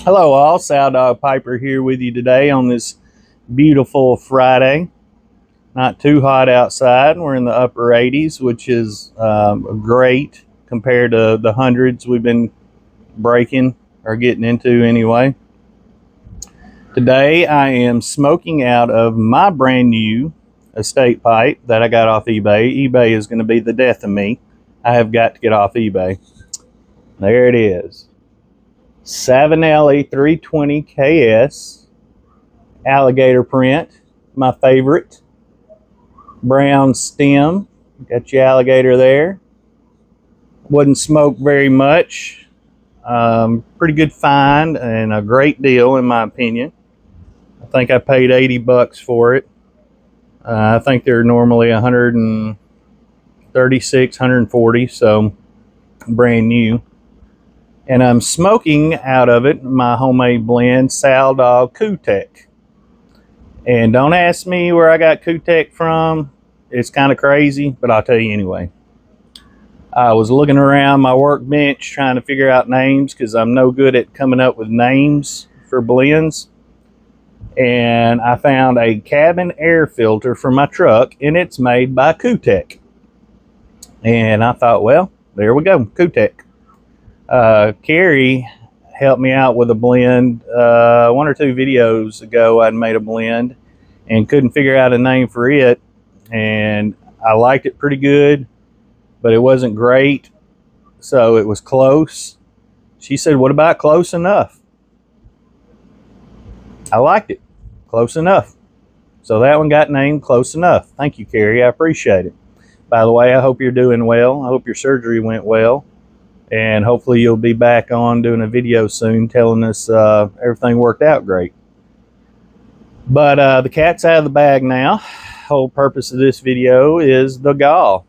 Hello all, Sow Dog Piper here with you today on this beautiful Friday. Not too hot outside. We're in the upper 80s, which is great compared to the hundreds we've been breaking or getting into anyway. Today I am smoking out of my brand new estate pipe that I got off eBay. eBay is going to be the death of me. I have got to get off eBay. There it is. Savinelli 320 KS alligator print, my favorite. Brown stem, got your alligator there. Wouldn't smoke very much. Pretty good find and a great deal in my opinion. I think I paid 80 bucks for it. I think they're normally 136, 140, so brand new. And I'm smoking out of it my homemade blend, Sow Dog Q-Tech. And don't ask me where I got Q-Tech from. It's kind of crazy, but I'll tell you anyway. I was looking around my workbench trying to figure out names because I'm no good at coming up with names for blends. And I found a cabin air filter for my truck, and it's made by Q-Tech. And I thought, well, there we go, Q-Tech. Carrie helped me out with a blend. 1 or 2 videos ago I made a blend and couldn't figure out a name for it, and I liked it pretty good, but it wasn't great, so it was close. She said, what about close enough? I liked it. Close enough. So that one got named Close Enough. Thank you, Carrie. I appreciate it. By the way, I hope you're doing well. I hope your surgery went well. And hopefully you'll be back on doing a video soon telling us everything worked out great. But the cat's out of the bag now. Whole purpose of this video is the GAW.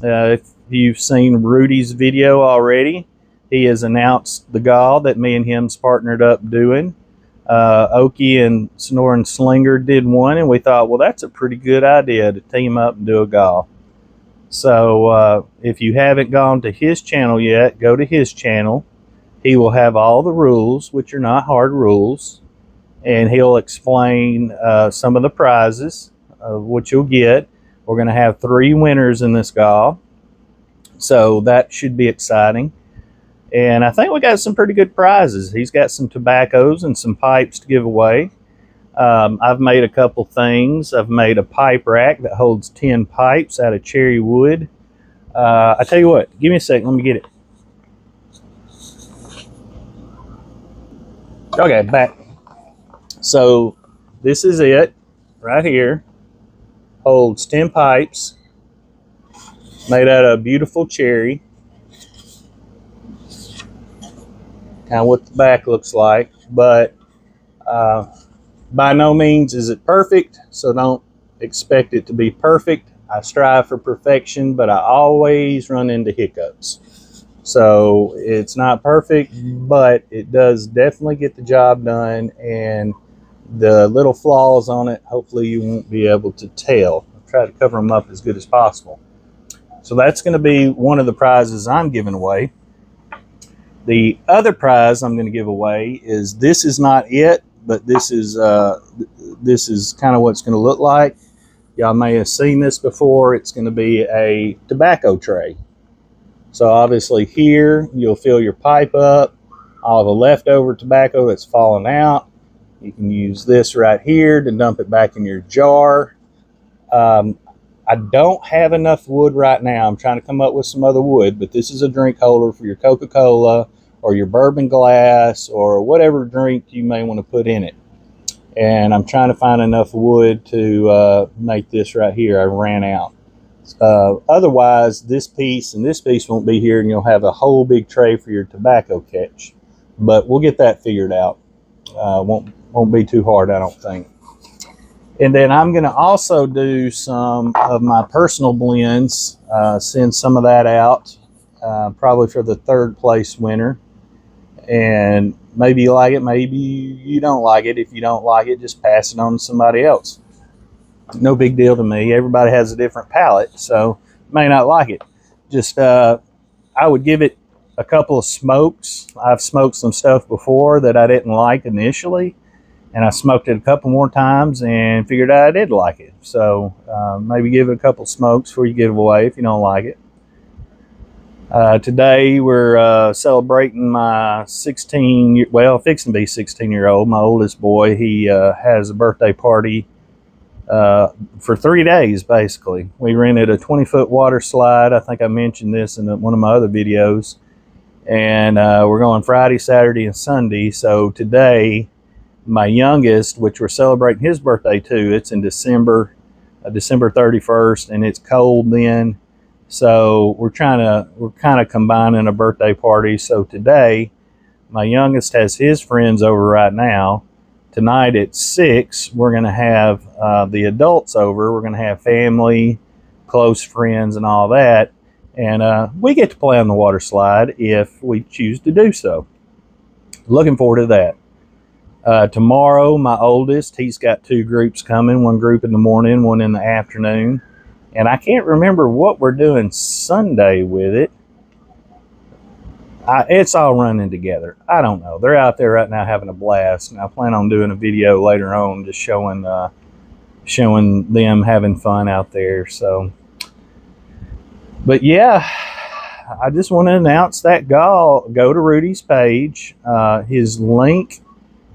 If you've seen Rudy's video already, he has announced the GAW that me and him's partnered up doing. Okie and Snoring Slinger did one, and we thought, well, that's a pretty good idea to team up and do a GAW. So if you haven't gone to his channel yet, go to his channel. He will have all the rules, which are not hard rules, and he'll explain some of the prizes of what you'll get. We're going to have 3 winners in this GAW, so that should be exciting. And I think we got some pretty good prizes. He's got some tobaccos and some pipes to give away. I've made a couple things. I've made a pipe rack that holds 10 pipes out of cherry wood. I tell you what, give me a second, let me get it. Okay, back. So this is it right here. Holds 10 pipes made out of beautiful cherry. Kind of what the back looks like, but by no means is it perfect, so don't expect it to be perfect. I strive for perfection, but I always run into hiccups. So it's not perfect, but it does definitely get the job done, and the little flaws on it, hopefully you won't be able to tell. I'll try to cover them up as good as possible. So that's going to be one of the prizes I'm giving away. The other prize I'm going to give away is, this is not it, but this is kind of what it's going to look like. Y'all may have seen this before. It's going to be a tobacco tray. So obviously here you'll fill your pipe up, all the leftover tobacco that's fallen out. You can use this right here to dump it back in your jar. I don't have enough wood right now. I'm trying to come up with some other wood, but this is a drink holder for your Coca-Cola or your bourbon glass or whatever drink you may want to put in it. And I'm trying to find enough wood to make this right here. I ran out. Otherwise, this piece and this piece won't be here, and you'll have a whole big tray for your tobacco catch. But we'll get that figured out. Won't be too hard, I don't think. And then I'm going to also do some of my personal blends, send some of that out, probably for the 3rd place winner. And maybe you like it, maybe you don't like it. If you don't like it, just pass it on to somebody else. No big deal to me. Everybody has a different palate, so may not like it. Just I would give it a couple of smokes. I've smoked some stuff before that I didn't like initially, and I smoked it a couple more times and figured out I did like it. So maybe give it a couple smokes before you give it away if you don't like it. Today we're celebrating my 16, well, fixing to be 16-year-old, my oldest boy. He has a birthday party for 3 days, basically. We rented a 20-foot water slide. I think I mentioned this in one of my other videos. And we're going Friday, Saturday, and Sunday. So today, my youngest, which we're celebrating his birthday too, it's in December 31st, and it's cold then. So we're kind of combining a birthday party. So today, my youngest has his friends over right now. Tonight at 6, we're going to have the adults over. We're going to have family, close friends, and all that. And we get to play on the water slide if we choose to do so. Looking forward to that. Tomorrow, my oldest, he's got 2 groups coming. One group in the morning, one in the afternoon. And I can't remember what we're doing Sunday with it. It's all running together. I don't know. They're out there right now having a blast. And I plan on doing a video later on just showing them having fun out there. So, but yeah, I just want to announce that go to Rudy's page. His link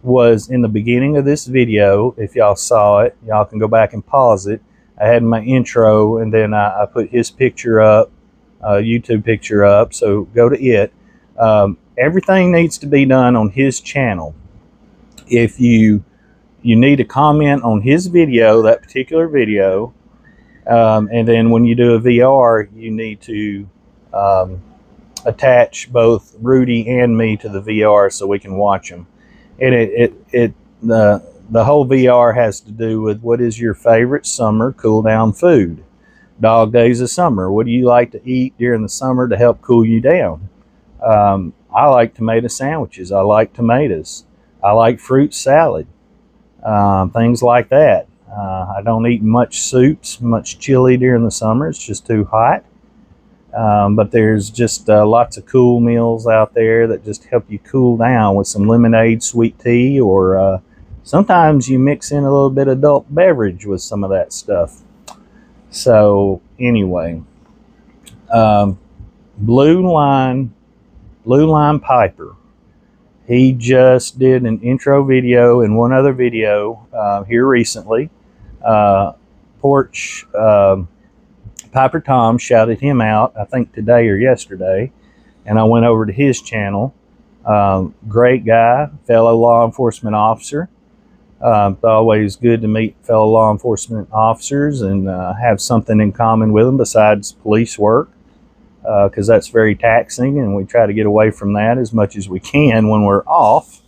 was in the beginning of this video. If y'all saw it, y'all can go back and pause it. I had my intro, and then I put his picture up, YouTube picture up, so go to it. Everything needs to be done on his channel. If you need to comment on his video, that particular video, and then when you do a VR, you need to attach both Rudy and me to the VR so we can watch them. And the whole VR has to do with what is your favorite summer cool down food. Dog days of summer. What do you like to eat during the summer to help cool you down? I like tomato sandwiches. I like tomatoes. I like fruit salad. Things like that. I don't eat much soups, much chili during the summer. It's just too hot. But there's just lots of cool meals out there that just help you cool down with some lemonade, sweet tea, or sometimes you mix in a little bit of adult beverage with some of that stuff. So anyway, Blue Line Piper. He just did an intro video and one other video here recently. Piper Tom shouted him out, I think today or yesterday, and I went over to his channel. Great guy, fellow law enforcement officer. It's always good to meet fellow law enforcement officers and have something in common with them besides police work, because that's very taxing, and we try to get away from that as much as we can when we're off.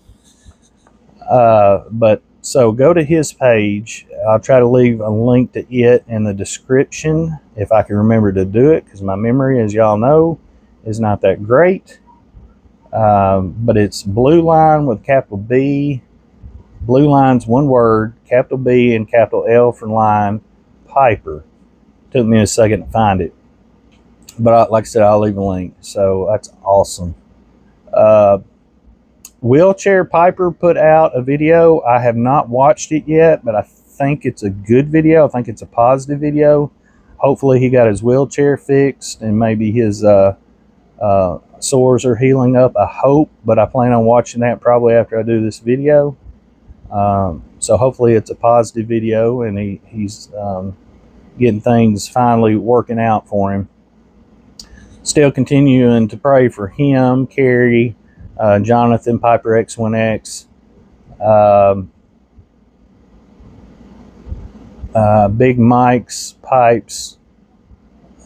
So go to his page. I'll try to leave a link to it in the description if I can remember to do it, because my memory, as y'all know, is not that great. But it's Blue Line with capital B. Blue Line's one word, capital B and capital L for line, Piper. Took me a second to find it. But like I said, I'll leave a link. So that's awesome. Wheelchair Piper put out a video. I have not watched it yet, but I think it's a good video. I think it's a positive video. Hopefully he got his wheelchair fixed and maybe his sores are healing up. I hope, but I plan on watching that probably after I do this video. So hopefully it's a positive video and he's getting things finally working out for him. Still continuing to pray for him, Carrie, Jonathan, Piper X1X, Big Mike's Pipes,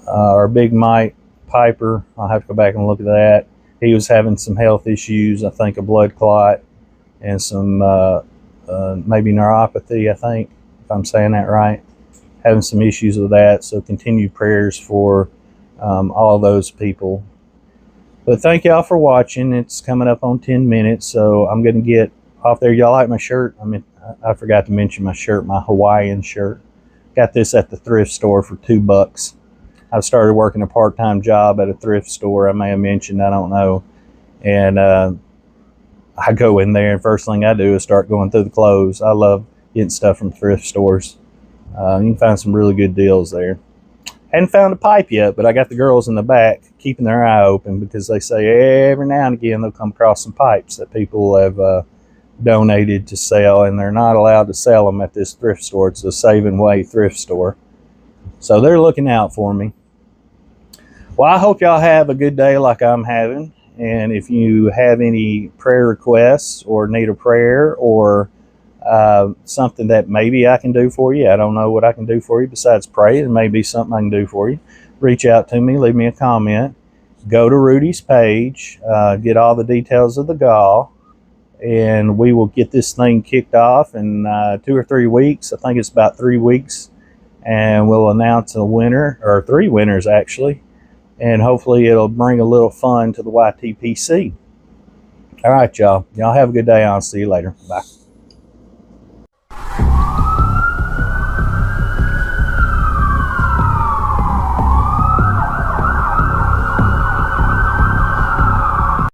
or Big Mike Piper. I'll have to go back and look at that. He was having some health issues, I think a blood clot and some maybe neuropathy, I think, if I'm saying that right. Having some issues with that, so continued prayers for all those people. But thank y'all for watching. It's coming up on 10 minutes, so I'm going to get off there. Y'all like my shirt? I forgot to mention my shirt, my Hawaiian shirt. Got this at the thrift store for $2. I've started working a part-time job at a thrift store. I may have mentioned, I don't know. And I go in there, and first thing I do is start going through the clothes. I love getting stuff from thrift stores. You can find some really good deals there. Hadn't found a pipe yet, but I got the girls in the back keeping their eye open, because they say every now and again they'll come across some pipes that people have donated to sell, and they're not allowed to sell them at this thrift store. It's a Saving Way thrift store. So they're looking out for me. Well, I hope y'all have a good day like I'm having. And if you have any prayer requests or need a prayer, or something that maybe I can do for you, I don't know what I can do for you besides pray. It may be something I can do for you. Reach out to me, leave me a comment. Go to Rudy's page, get all the details of the GAW, and we will get this thing kicked off in 2 or 3 weeks. I think it's about 3 weeks, and we'll announce a winner, or 3 winners actually. And hopefully it'll bring a little fun to the YTPC. All right, y'all. Y'all have a good day. I'll see you later. Bye.